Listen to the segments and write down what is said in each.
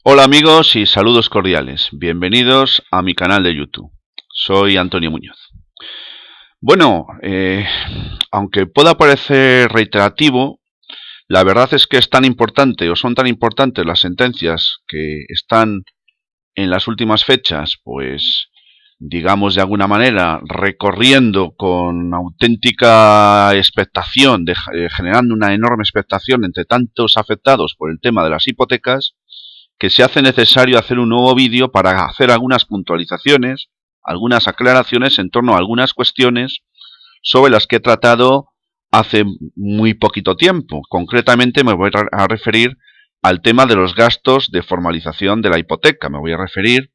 Hola amigos y saludos cordiales. Bienvenidos a mi canal de YouTube. Soy Antonio Muñoz. Bueno, aunque pueda parecer reiterativo, la verdad es que es tan importante o son tan importantes las sentencias que están en las últimas fechas, pues digamos de alguna manera recorriendo con auténtica expectación, generando una enorme expectación entre tantos afectados por el tema de las hipotecas, que se hace necesario hacer un nuevo vídeo para hacer algunas puntualizaciones, algunas aclaraciones en torno a algunas cuestiones sobre las que he tratado hace muy poquito tiempo. Concretamente me voy a referir al tema de los gastos de formalización de la hipoteca. Me voy a referir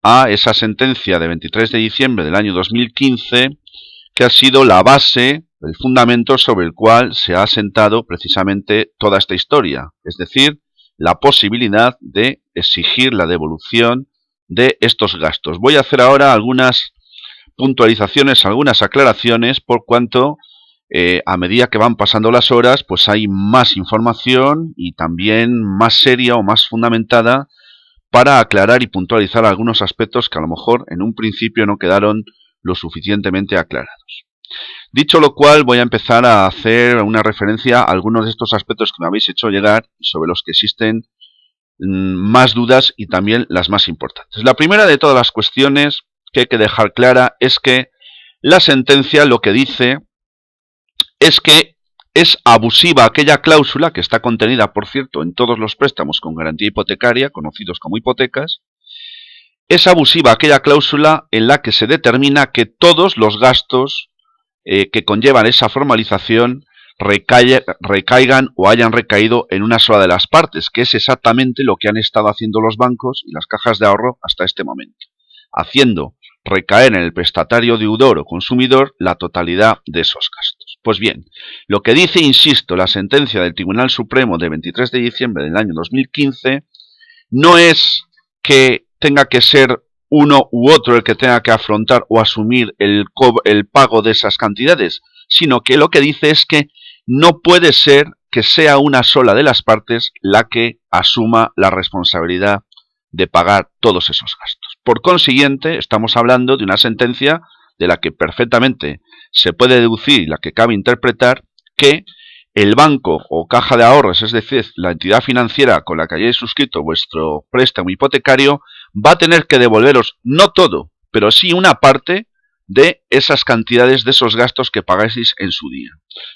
a esa sentencia de 23 de diciembre del año 2015 que ha sido la base, el fundamento sobre el cual se ha asentado precisamente toda esta historia. Es decir, la posibilidad de exigir la devolución de estos gastos. Voy a hacer ahora algunas puntualizaciones, algunas aclaraciones, por cuanto a medida que van pasando las horas, pues hay más información y también más seria o más fundamentada para aclarar y puntualizar algunos aspectos que a lo mejor en un principio no quedaron lo suficientemente aclarados. Dicho lo cual, voy a empezar a hacer una referencia a algunos de estos aspectos que me habéis hecho llegar y sobre los que existen más dudas y también las más importantes. La primera de todas las cuestiones que hay que dejar clara es que la sentencia lo que dice es que es abusiva aquella cláusula que está contenida, por cierto, en todos los préstamos con garantía hipotecaria, conocidos como hipotecas. Es abusiva aquella cláusula en la que se determina que todos los gastos que conllevan esa formalización recaigan o hayan recaído en una sola de las partes, que es exactamente lo que han estado haciendo los bancos y las cajas de ahorro hasta este momento, haciendo recaer en el prestatario deudor o consumidor la totalidad de esos gastos. Pues bien, lo que dice, insisto, la sentencia del Tribunal Supremo de 23 de diciembre del año 2015 no es que tenga que ser uno u otro el que tenga que afrontar o asumir el pago de esas cantidades, sino que lo que dice es que no puede ser que sea una sola de las partes la que asuma la responsabilidad de pagar todos esos gastos. Por consiguiente, estamos hablando de una sentencia de la que perfectamente se puede deducir y la que cabe interpretar que el banco o caja de ahorros, es decir, la entidad financiera con la que hayáis suscrito vuestro préstamo hipotecario, va a tener que devolveros, no todo, pero sí una parte de esas cantidades, de esos gastos que pagáis en su día.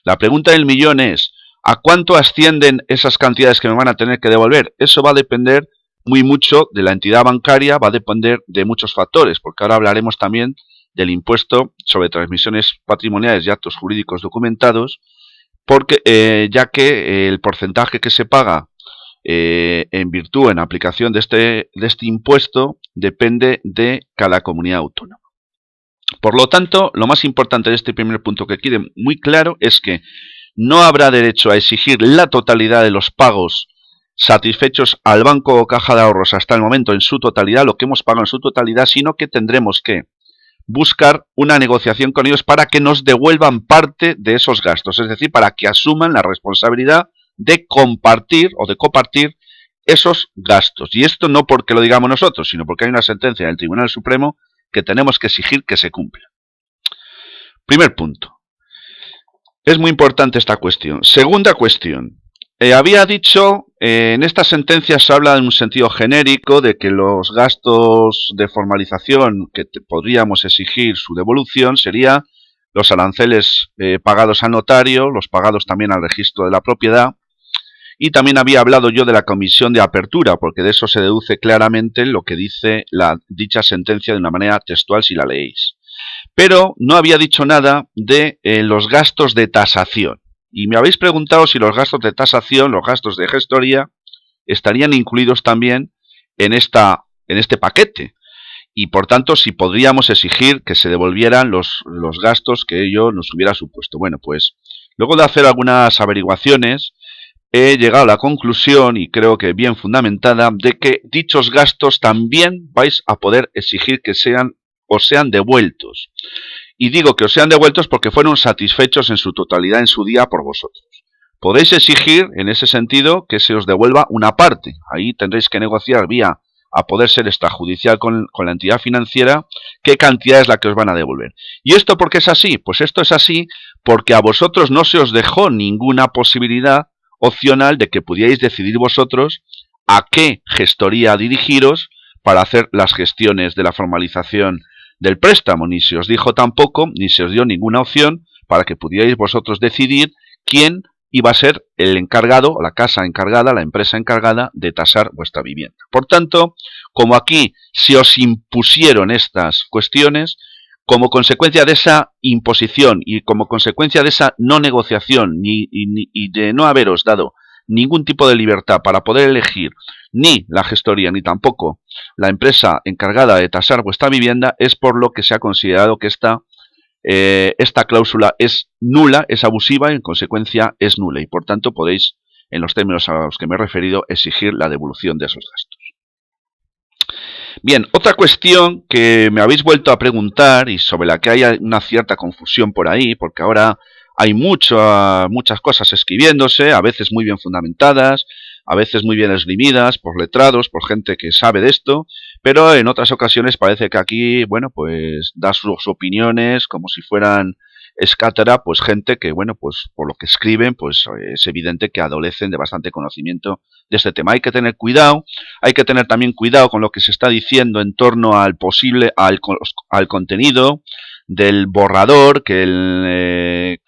La pregunta del millón es, ¿a cuánto ascienden esas cantidades que me van a tener que devolver? Eso va a depender muy mucho de la entidad bancaria, va a depender de muchos factores, porque ahora hablaremos también del impuesto sobre transmisiones patrimoniales y actos jurídicos documentados, porque ya que el porcentaje que se paga en virtud, en aplicación de este impuesto, depende de cada comunidad autónoma. Por lo tanto, lo más importante de este primer punto que quede muy claro es que no habrá derecho a exigir la totalidad de los pagos satisfechos al banco o caja de ahorros hasta el momento en su totalidad, lo que hemos pagado en su totalidad, sino que tendremos que buscar una negociación con ellos para que nos devuelvan parte de esos gastos, es decir, para que asuman la responsabilidad de compartir o de copartir esos gastos. Y esto no porque lo digamos nosotros, sino porque hay una sentencia del Tribunal Supremo que tenemos que exigir que se cumpla. Primer punto. Es muy importante esta cuestión. Segunda cuestión. Había dicho, en esta sentencia se habla en un sentido genérico de que los gastos de formalización que podríamos exigir su devolución serían los aranceles pagados al notario, los pagados también al registro de la propiedad, y también había hablado yo de la comisión de apertura, porque de eso se deduce claramente lo que dice dicha sentencia de una manera textual si la leéis. Pero no había dicho nada de los gastos de tasación. Y me habéis preguntado si los gastos de tasación, los gastos de gestoría, estarían incluidos también en este paquete. Y por tanto, si podríamos exigir que se devolvieran los gastos que ello nos hubiera supuesto. Bueno, pues luego de hacer algunas averiguaciones, he llegado a la conclusión, y creo que bien fundamentada, de que dichos gastos también vais a poder exigir que sean devueltos. Y digo que os sean devueltos porque fueron satisfechos en su totalidad en su día por vosotros. podéis exigir en ese sentido que se os devuelva una parte. Ahí tendréis que negociar vía a poder ser extrajudicial con la entidad financiera qué cantidad es la que os van a devolver. ¿Y esto por qué es así? Pues esto es así porque a vosotros no se os dejó ninguna posibilidad opcional de que pudierais decidir vosotros a qué gestoría dirigiros para hacer las gestiones de la formalización del préstamo. Ni se os dijo tampoco, ni se os dio ninguna opción para que pudierais vosotros decidir quién iba a ser el encargado, la casa encargada, la empresa encargada de tasar vuestra vivienda. Por tanto, como aquí se os impusieron estas cuestiones, como consecuencia de esa imposición y como consecuencia de esa no negociación y de no haberos dado ningún tipo de libertad para poder elegir ni la gestoría ni tampoco la empresa encargada de tasar vuestra vivienda, es por lo que se ha considerado que esta cláusula es nula, es abusiva y en consecuencia es nula y por tanto podéis, en los términos a los que me he referido, exigir la devolución de esos gastos. Bien, otra cuestión que me habéis vuelto a preguntar y sobre la que hay una cierta confusión por ahí, porque ahora hay muchas cosas escribiéndose, a veces muy bien fundamentadas, a veces muy bien esgrimidas por letrados, por gente que sabe de esto, pero en otras ocasiones parece que aquí, bueno, pues da sus opiniones como si fueran escátera, pues gente que, bueno, pues por lo que escriben, pues es evidente que adolecen de bastante conocimiento de este tema. Hay que tener cuidado, hay que tener también cuidado con lo que se está diciendo en torno al al contenido del borrador del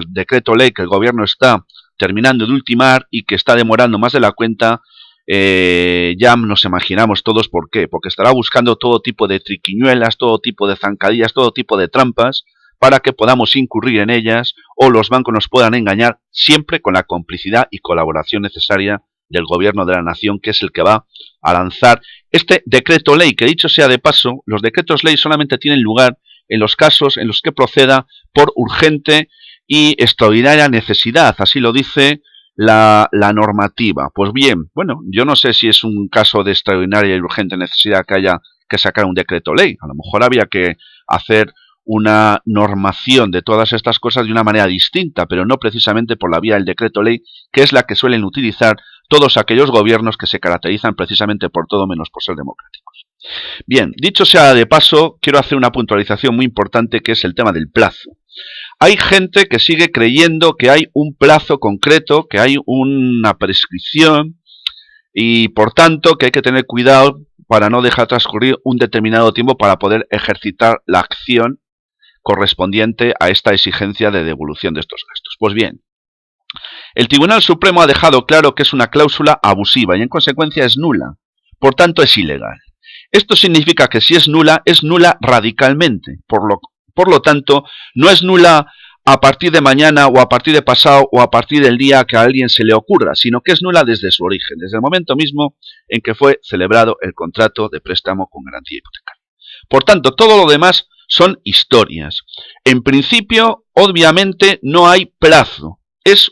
decreto ley que el gobierno está terminando de ultimar y que está demorando más de la cuenta. Ya nos imaginamos todos por qué, porque estará buscando todo tipo de triquiñuelas, todo tipo de zancadillas, todo tipo de trampas para que podamos incurrir en ellas o los bancos nos puedan engañar, siempre con la complicidad y colaboración necesaria del gobierno de la nación, que es el que va a lanzar este decreto ley, que dicho sea de paso, los decretos ley solamente tienen lugar en los casos en los que proceda por urgente y extraordinaria necesidad, así lo dice la normativa. Pues bien, bueno, yo no sé si es un caso de extraordinaria y urgente necesidad que haya que sacar un decreto ley, a lo mejor había que hacer una normación de todas estas cosas de una manera distinta, pero no precisamente por la vía del decreto ley, que es la que suelen utilizar todos aquellos gobiernos que se caracterizan precisamente por todo menos por ser democráticos. Bien, dicho sea de paso, quiero hacer una puntualización muy importante que es el tema del plazo. Hay gente que sigue creyendo que hay un plazo concreto, que hay una prescripción y por tanto que hay que tener cuidado para no dejar transcurrir un determinado tiempo para poder ejercitar la acción correspondiente a esta exigencia de devolución de estos gastos. Pues bien, el Tribunal Supremo ha dejado claro que es una cláusula abusiva y en consecuencia es nula, por tanto es ilegal. Esto significa que si es nula radicalmente, por lo tanto no es nula a partir de mañana o a partir de pasado o a partir del día que a alguien se le ocurra, sino que es nula desde su origen, desde el momento mismo en que fue celebrado el contrato de préstamo con garantía hipotecaria. Por tanto, todo lo demás son historias. En principio, obviamente, no hay plazo. Es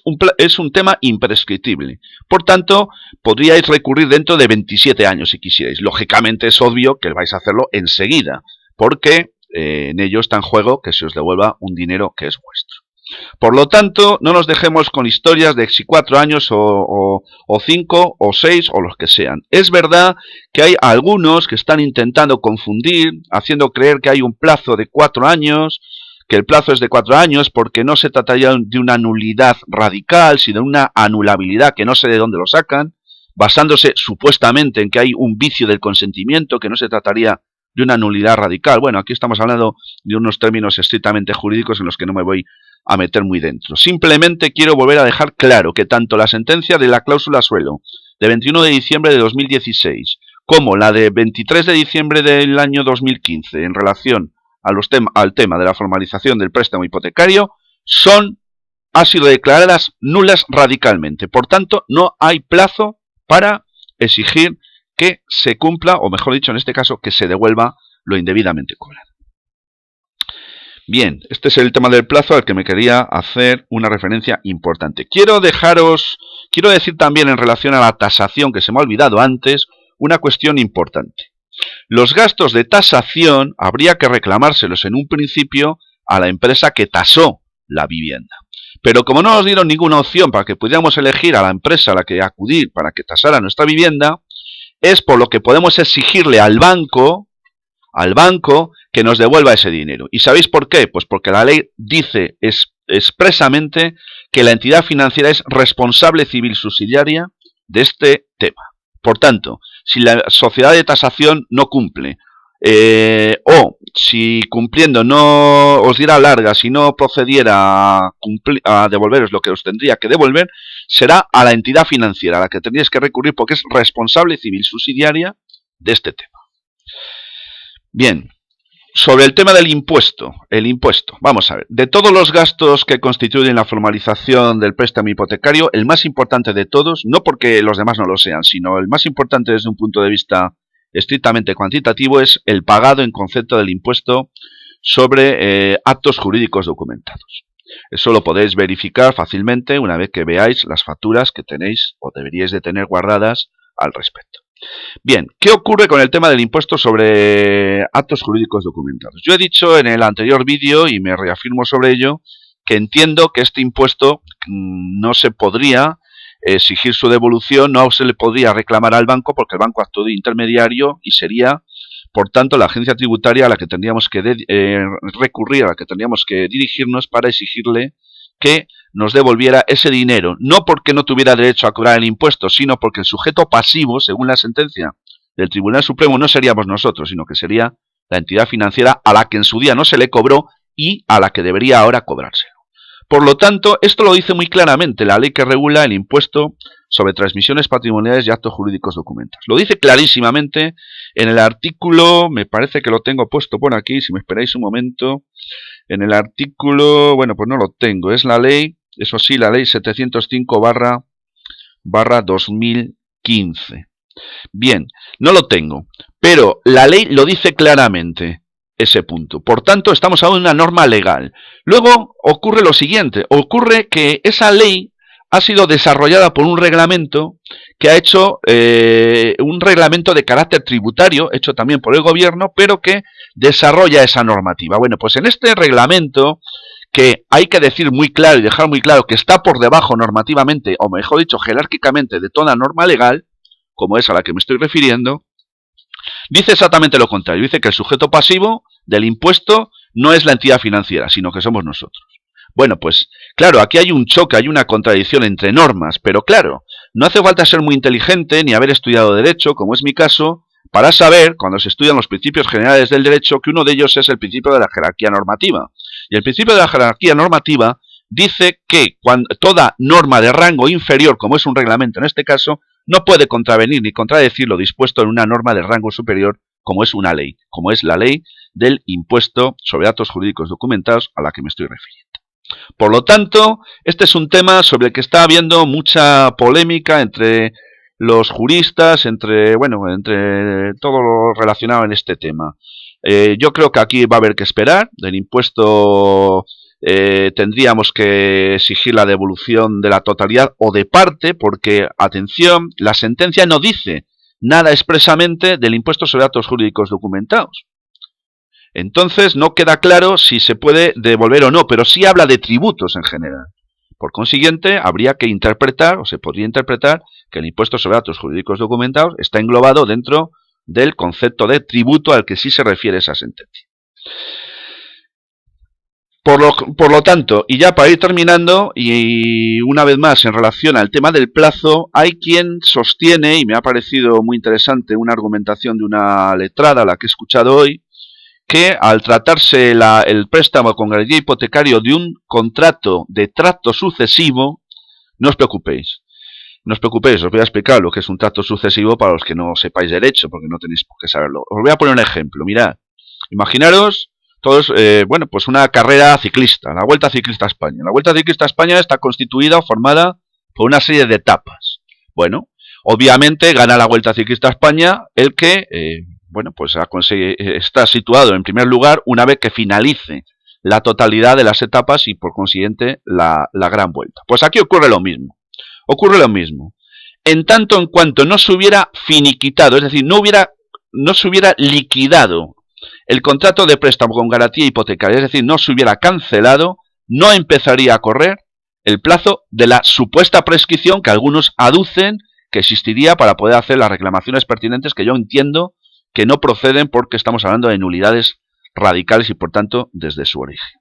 un tema imprescriptible. Por tanto, podríais recurrir dentro de 27 años si quisierais. Lógicamente es obvio que vais a hacerlo enseguida, porque en ello está en juego que se os devuelva un dinero que es vuestro. Por lo tanto, no nos dejemos con historias de si 4 años o 5 o 6 o los que sean. Es verdad que hay algunos que están intentando confundir, haciendo creer que hay un plazo de 4 años, que el plazo es de 4 años porque no se trataría de una nulidad radical, sino de una anulabilidad que no sé de dónde lo sacan, basándose supuestamente en que hay un vicio del consentimiento, que no se trataría de una nulidad radical. Bueno, aquí estamos hablando de unos términos estrictamente jurídicos en los que no me voy a meter muy dentro. Simplemente quiero volver a dejar claro que tanto la sentencia de la cláusula suelo de 21 de diciembre de 2016 como la de 23 de diciembre del año 2015 en relación al tema de la formalización del préstamo hipotecario han sido declaradas nulas radicalmente. Por tanto, no hay plazo para exigir que se cumpla, o mejor dicho en este caso, que se devuelva lo indebidamente cobrado. Bien, este es el tema del plazo al que me quería hacer una referencia importante. Quiero decir también en relación a la tasación, que se me ha olvidado antes, una cuestión importante. Los gastos de tasación habría que reclamárselos en un principio a la empresa que tasó la vivienda. Pero como no nos dieron ninguna opción para que pudiéramos elegir a la empresa a la que acudir para que tasara nuestra vivienda, es por lo que podemos exigirle al banco que nos devuelva ese dinero. ¿Y sabéis por qué? Pues porque la ley dice expresamente que la entidad financiera es responsable civil subsidiaria de este tema. Por tanto, si la sociedad de tasación no cumple, o si cumpliendo no os diera larga, si no procediera a devolveros lo que os tendría que devolver, será a la entidad financiera a la que tendríais que recurrir porque es responsable civil subsidiaria de este tema. Bien, sobre el tema del impuesto, vamos a ver, de todos los gastos que constituyen la formalización del préstamo hipotecario, el más importante de todos, no porque los demás no lo sean, sino el más importante desde un punto de vista estrictamente cuantitativo, es el pagado en concepto del impuesto sobre actos jurídicos documentados. Eso lo podéis verificar fácilmente una vez que veáis las facturas que tenéis o deberíais de tener guardadas al respecto. Bien, ¿qué ocurre con el tema del impuesto sobre actos jurídicos documentados? Yo he dicho en el anterior vídeo, y me reafirmo sobre ello, que entiendo que este impuesto no se podría exigir su devolución, no se le podría reclamar al banco porque el banco actúa de intermediario y sería, por tanto, la agencia tributaria a la que tendríamos que recurrir, a la que tendríamos que dirigirnos para exigirle que nos devolviera ese dinero, no porque no tuviera derecho a cobrar el impuesto, sino porque el sujeto pasivo, según la sentencia del Tribunal Supremo, no seríamos nosotros, sino que sería la entidad financiera a la que en su día no se le cobró y a la que debería ahora cobrárselo. Por lo tanto, esto lo dice muy claramente la ley que regula el impuesto sobre transmisiones patrimoniales y actos jurídicos documentados. Lo dice clarísimamente en el artículo, me parece que lo tengo puesto por aquí, si me esperáis un momento. En el artículo, bueno, pues no lo tengo, es la ley, eso sí, la ley 705/2015. Bien, no lo tengo, pero la ley lo dice claramente, ese punto. Por tanto, estamos hablando de una norma legal. Luego ocurre lo siguiente, ocurre que esa ley ha sido desarrollada por un reglamento que ha hecho un reglamento de carácter tributario, hecho también por el gobierno, pero que desarrolla esa normativa. Bueno, pues en este reglamento, que hay que decir muy claro y dejar muy claro que está por debajo normativamente, o mejor dicho, jerárquicamente de toda norma legal, como es a la que me estoy refiriendo, dice exactamente lo contrario. Dice que el sujeto pasivo del impuesto no es la entidad financiera, sino que somos nosotros. Bueno, pues claro, aquí hay un choque, hay una contradicción entre normas, pero claro, no hace falta ser muy inteligente ni haber estudiado Derecho, como es mi caso, para saber, cuando se estudian los principios generales del derecho, que uno de ellos es el principio de la jerarquía normativa. Y el principio de la jerarquía normativa dice que toda norma de rango inferior, como es un reglamento en este caso, no puede contravenir ni contradecir lo dispuesto en una norma de rango superior, como es una ley, como es la ley del impuesto sobre actos jurídicos documentados a la que me estoy refiriendo. Por lo tanto, este es un tema sobre el que está habiendo mucha polémica entre los juristas, entre todo lo relacionado en este tema. Yo creo que aquí va a haber que esperar. Del impuesto tendríamos que exigir la devolución de la totalidad o de parte, porque, atención, la sentencia no dice nada expresamente del impuesto sobre actos jurídicos documentados. Entonces no queda claro si se puede devolver o no, pero sí habla de tributos en general. Por consiguiente, habría que interpretar, o se podría interpretar, que el impuesto sobre actos jurídicos documentados está englobado dentro del concepto de tributo al que sí se refiere esa sentencia. Por lo tanto, y ya para ir terminando, y una vez más en relación al tema del plazo, hay quien sostiene, y me ha parecido muy interesante una argumentación de una letrada, la que he escuchado hoy, que al tratarse el préstamo con garantía hipotecario de un contrato de trato sucesivo, no os preocupéis. No os preocupéis, os voy a explicar lo que es un trato sucesivo para los que no sepáis derecho, porque no tenéis por qué saberlo. Os voy a poner un ejemplo, mirad. Imaginaros todos, pues una carrera ciclista, la Vuelta Ciclista a España. La Vuelta Ciclista a España está constituida o formada por una serie de etapas. Bueno, obviamente gana la Vuelta Ciclista a España el que... pues está situado en primer lugar una vez que finalice la totalidad de las etapas y por consiguiente la gran vuelta. Pues aquí ocurre lo mismo. En tanto en cuanto no se hubiera finiquitado, es decir, no se hubiera liquidado el contrato de préstamo con garantía hipotecaria, es decir, no se hubiera cancelado, no empezaría a correr el plazo de la supuesta prescripción que algunos aducen que existiría para poder hacer las reclamaciones pertinentes, que yo entiendo que no proceden porque estamos hablando de nulidades radicales y por tanto desde su origen.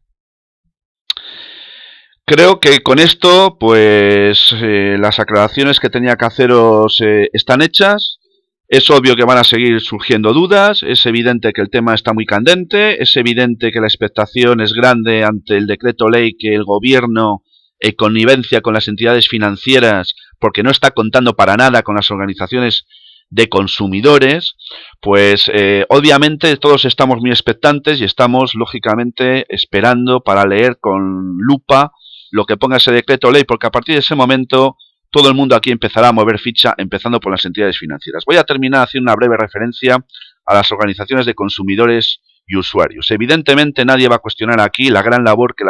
Creo que con esto pues las aclaraciones que tenía que haceros están hechas. Es obvio que van a seguir surgiendo dudas, es evidente que el tema está muy candente, es evidente que la expectación es grande ante el decreto ley que el gobierno, en connivencia con las entidades financieras, porque no está contando para nada con las organizaciones de consumidores, pues obviamente todos estamos muy expectantes y estamos lógicamente esperando para leer con lupa lo que ponga ese decreto ley, porque a partir de ese momento todo el mundo aquí empezará a mover ficha, empezando por las entidades financieras. Voy a terminar haciendo una breve referencia a las organizaciones de consumidores y usuarios. Evidentemente nadie va a cuestionar aquí la gran labor que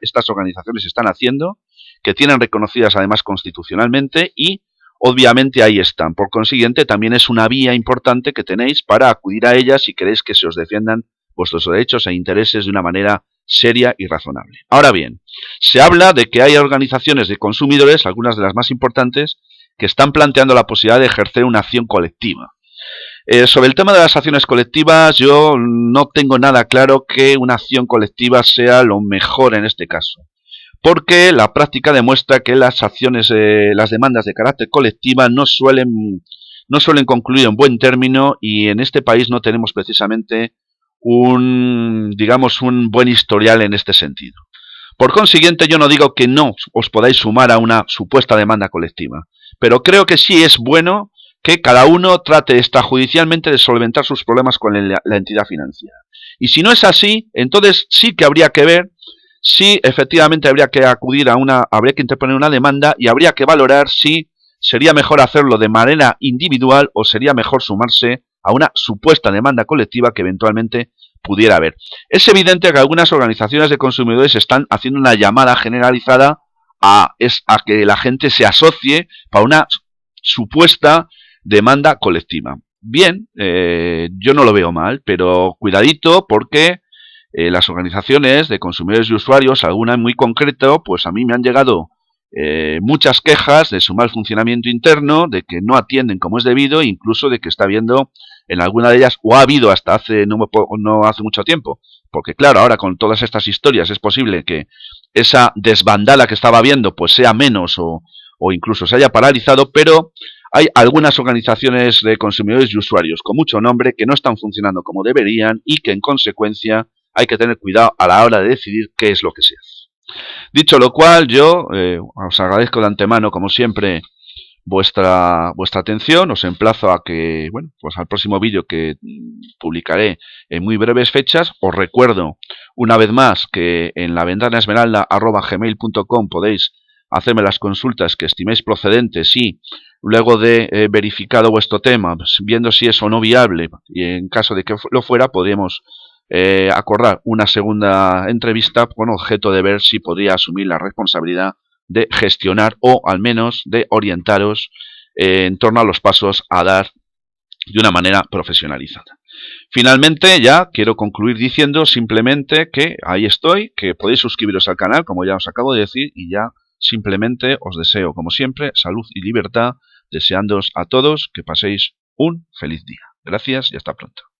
estas organizaciones están haciendo, que tienen reconocidas además constitucionalmente y obviamente ahí están. Por consiguiente también es una vía importante que tenéis para acudir a ellas si queréis que se os defiendan vuestros derechos e intereses de una manera seria y razonable. Ahora bien, se habla de que hay organizaciones de consumidores, algunas de las más importantes, que están planteando la posibilidad de ejercer una acción colectiva. Sobre el tema de las acciones colectivas, yo no tengo nada claro que una acción colectiva sea lo mejor en este caso, porque la práctica demuestra que las acciones, las demandas de carácter colectiva no suelen concluir en buen término y en este país no tenemos precisamente un buen historial en este sentido. Por consiguiente, yo no digo que no os podáis sumar a una supuesta demanda colectiva, pero creo que sí es bueno que cada uno trate extrajudicialmente de solventar sus problemas con la entidad financiera. Y si no es así, entonces sí que habría que ver si efectivamente habría que habría que interponer una demanda y habría que valorar si sería mejor hacerlo de manera individual o sería mejor sumarse a una supuesta demanda colectiva que eventualmente pudiera haber. Es evidente que algunas organizaciones de consumidores están haciendo una llamada generalizada a que la gente se asocie para una supuesta demanda colectiva. Bien, yo no lo veo mal, pero cuidadito porque las organizaciones de consumidores y usuarios, alguna muy concreto, pues a mí me han llegado muchas quejas de su mal funcionamiento interno, de que no atienden como es debido, incluso de que está habiendo en alguna de ellas, o ha habido hasta hace no hace mucho tiempo, porque claro, ahora con todas estas historias es posible que esa desbandada que estaba habiendo pues sea menos o incluso se haya paralizado, pero hay algunas organizaciones de consumidores y usuarios con mucho nombre que no están funcionando como deberían y que en consecuencia hay que tener cuidado a la hora de decidir qué es lo que se hace. Dicho lo cual, yo os agradezco de antemano, como siempre, vuestra atención. Os emplazo a que, bueno, pues al próximo vídeo que publicaré en muy breves fechas. Os recuerdo una vez más que en laventanaesmeralda@gmail.com podéis hacerme las consultas que estiméis procedentes y luego de verificado vuestro tema, viendo si es o no viable, y en caso de que lo fuera, podríamos acordar una segunda entrevista con objeto de ver si podría asumir la responsabilidad de gestionar o al menos de orientaros en torno a los pasos a dar de una manera profesionalizada. Finalmente, ya quiero concluir diciendo simplemente que ahí estoy, que podéis suscribiros al canal, como ya os acabo de decir, y ya simplemente os deseo, como siempre, salud y libertad, deseándoos a todos que paséis un feliz día. Gracias y hasta pronto.